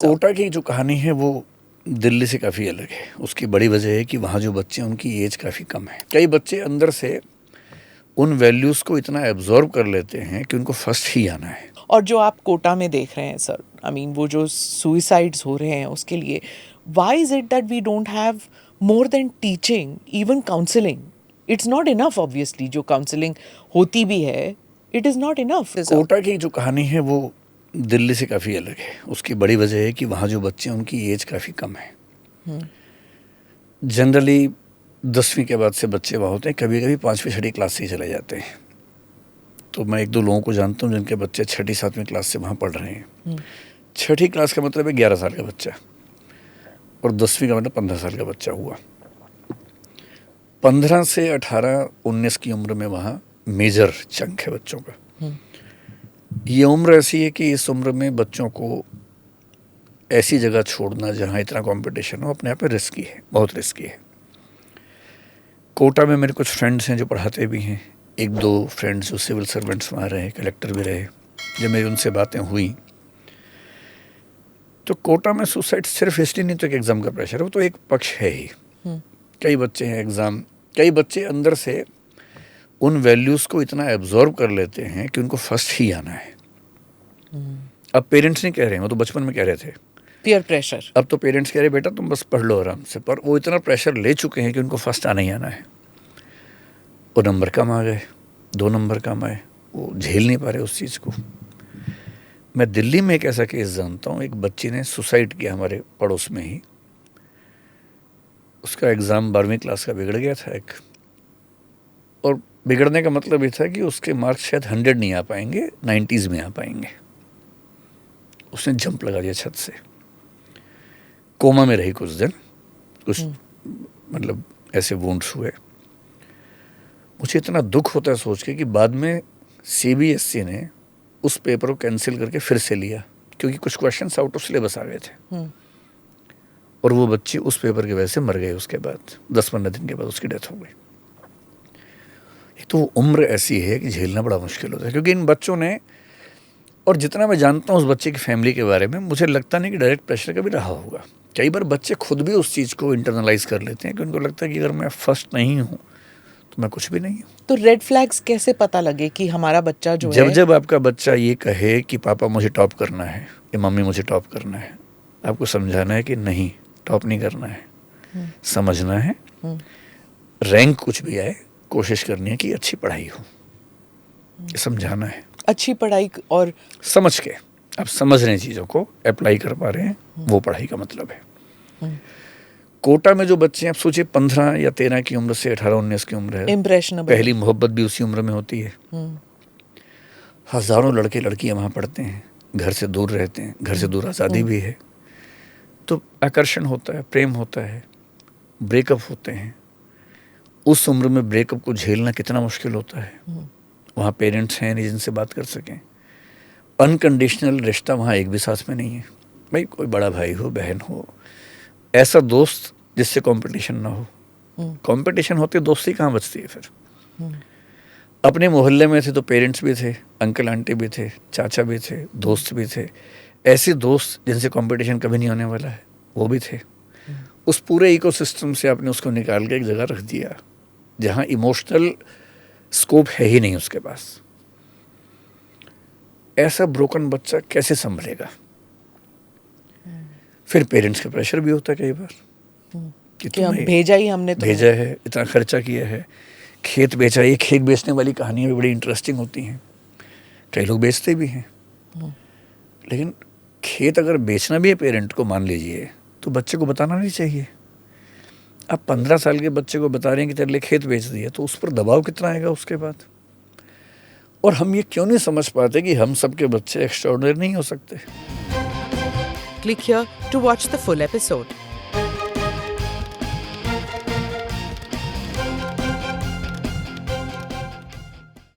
कोटा की जो कहानी है वो दिल्ली से काफ़ी अलग है। उसकी बड़ी वजह है कि वहाँ जो बच्चे हैं उनकी एज काफ़ी कम है। कई बच्चे अंदर से उन वैल्यूज़ को इतना एब्जॉर्ब कर लेते हैं कि उनको फर्स्ट ही आना है। और जो आप कोटा में देख रहे हैं सर, आई मीन वो जो सुइसाइड्स हो रहे हैं उसके लिए why is it that we don't have more then teaching, even counselling? It's not enough. Obviously जो काउंसलिंग होती भी है, it is not enough. Kota की जो कहानी है वो दिल्ली से काफ़ी अलग है। उसकी बड़ी वजह है कि वहाँ जो बच्चे हैं उनकी एज काफ़ी कम है। जनरली 10वीं के बाद से बच्चे वहाँ होते हैं, कभी कभी 5वीं 6वीं क्लास से ही चले जाते हैं। तो मैं एक दो लोगों को जानता हूँ जिनके बच्चे 6वीं 7वीं क्लास से वहाँ पढ़ रहे हैं। 6वीं क्लास का मतलब है 11 साल का बच्चा, और 10वीं का मतलब 15 साल का बच्चा हुआ। 15 से 18-19 की उम्र में वहाँ मेजर चंक है बच्चों का। ये उम्र ऐसी है कि इस उम्र में बच्चों को ऐसी जगह छोड़ना जहाँ इतना कंपटीशन हो अपने आप में रिस्की है, बहुत रिस्की है। कोटा में मेरे कुछ फ्रेंड्स हैं जो पढ़ाते भी हैं, एक दो फ्रेंड्स जो सिविल सर्वेंट्स वहाँ रहे, कलेक्टर भी रहे। जब मेरी उनसे बातें हुई तो कोटा में सुसाइड सिर्फ इसलिए नहीं तो एक एग्ज़ाम का प्रेशर है, वो तो एक पक्ष है ही। कई बच्चे हैं एग्ज़ाम, कई बच्चे अंदर से उन वैल्यूज़ को इतना एब्जॉर्ब कर लेते हैं कि उनको फर्स्ट ही आना है। अब पेरेंट्स नहीं कह रहे हैं, वो तो बचपन में कह रहे थे पीयर प्रेशर। अब तो पेरेंट्स कह रहे बेटा तुम बस पढ़ लो आराम से, पर वो इतना प्रेशर ले चुके हैं कि उनको फर्स्ट आना ही आना है। वो नंबर कम आ गए, 2 नंबर कम आए, वो झेल नहीं पा रहे उस चीज़ को। मैं दिल्ली में एक ऐसा केस जानता हूँ, एक बच्ची ने सुसाइड किया हमारे पड़ोस में ही। उसका एग्ज़ाम 12वीं क्लास का बिगड़ गया था एक, और बिगड़ने का मतलब ये था कि उसके मार्क्स शायद 100 नहीं आ पाएंगे, 90s में आ पाएंगे। उसने जंप लगा दिया छत से, कोमा में रही कुछ दिन, कुछ मतलब ऐसे वुंड्स हुए। मुझे इतना दुख होता है सोच के कि बाद में CBSE ने उस पेपर को कैंसिल करके फिर से लिया, क्योंकि कुछ क्वेश्चंस आउट ऑफ सिलेबस आ गए थे। और वो बच्ची उस पेपर की वजह से मर गई। उसके बाद 10-15 दिन के बाद उसकी डेथ हो गई। एक तो वो उम्र ऐसी है कि झेलना बड़ा मुश्किल होता है, क्योंकि इन बच्चों ने, और जितना मैं जानता हूँ उस बच्चे की फैमिली के बारे में, मुझे लगता नहीं कि डायरेक्ट प्रेशर कभी रहा होगा। कई बार बच्चे खुद भी उस चीज़ को इंटरनलाइज कर लेते हैं कि उनको लगता है कि अगर मैं फर्स्ट नहीं हूँ तो मैं कुछ भी नहीं हूँ। तो रेड फ्लैग्स कैसे पता लगे कि हमारा बच्चा जो है? जब आपका बच्चा ये कहे कि पापा मुझे टॉप करना है या मम्मी मुझे टॉप करना है, आपको समझाना है कि नहीं, टॉप नहीं करना है, समझना है। रैंक कुछ भी आए, कोशिश करनी है कि अच्छी पढ़ाई हो, समझाना है। अच्छी पढ़ाई और समझ के आप समझ रहे हैं, चीज़ों को अप्लाई कर पा रहे हैं, वो पढ़ाई का मतलब है। कोटा में जो बच्चे हैं, आप सोचिए 15 या 13 की उम्र से 18-19 की उम्र है, इम्प्रेशनेबल, पहली मोहब्बत भी उसी उम्र में होती है। हज़ारों लड़के लड़कियां वहाँ पढ़ते हैं, घर से दूर रहते हैं, घर से दूर आज़ादी भी है, तो आकर्षण होता है, प्रेम होता है, ब्रेकअप होते हैं। उस उम्र में ब्रेकअप को झेलना कितना मुश्किल होता है। वहाँ पेरेंट्स हैं नहीं जिनसे बात कर सकें, अनकंडीशनल रिश्ता वहाँ एक भी साथ में नहीं है। भाई कोई बड़ा भाई हो, बहन हो, ऐसा दोस्त जिससे कंपटीशन ना हो। कंपटीशन होती दोस्ती कहाँ बचती है फिर। अपने मोहल्ले में थे तो पेरेंट्स भी थे, अंकल आंटी भी थे, चाचा भी थे, दोस्त भी थे। ऐसे दोस्त जिनसे कंपटीशन कभी नहीं होने वाला है, वो भी थे। उस पूरे इकोसिस्टम से आपने उसको निकाल के एक जगह रख दिया जहाँ इमोशनल स्कोप है ही नहीं उसके पास। ऐसा ब्रोकन बच्चा कैसे संभलेगा? फिर पेरेंट्स का प्रेशर भी होता है कई बार कि हम भेजा ही, हमने तो भेजा है, इतना खर्चा किया है, खेत बेचा। ये खेत बेचने वाली कहानियाँ भी बड़ी इंटरेस्टिंग होती हैं, कई लोग बेचते भी हैं। लेकिन खेत अगर बेचना भी है पेरेंट को, मान लीजिए, तो बच्चे को बताना नहीं चाहिए। आप 15 साल के बच्चे को बता रहे हैं कि तेरे लिए खेत बेच दिया, तो उस पर दबाव कितना आएगा उसके बाद। और हम ये क्यों नहीं समझ पाते कि हम सब के बच्चे एक्स्ट्राऑर्डिनरी नहीं हो सकते। Click here to watch the full episode.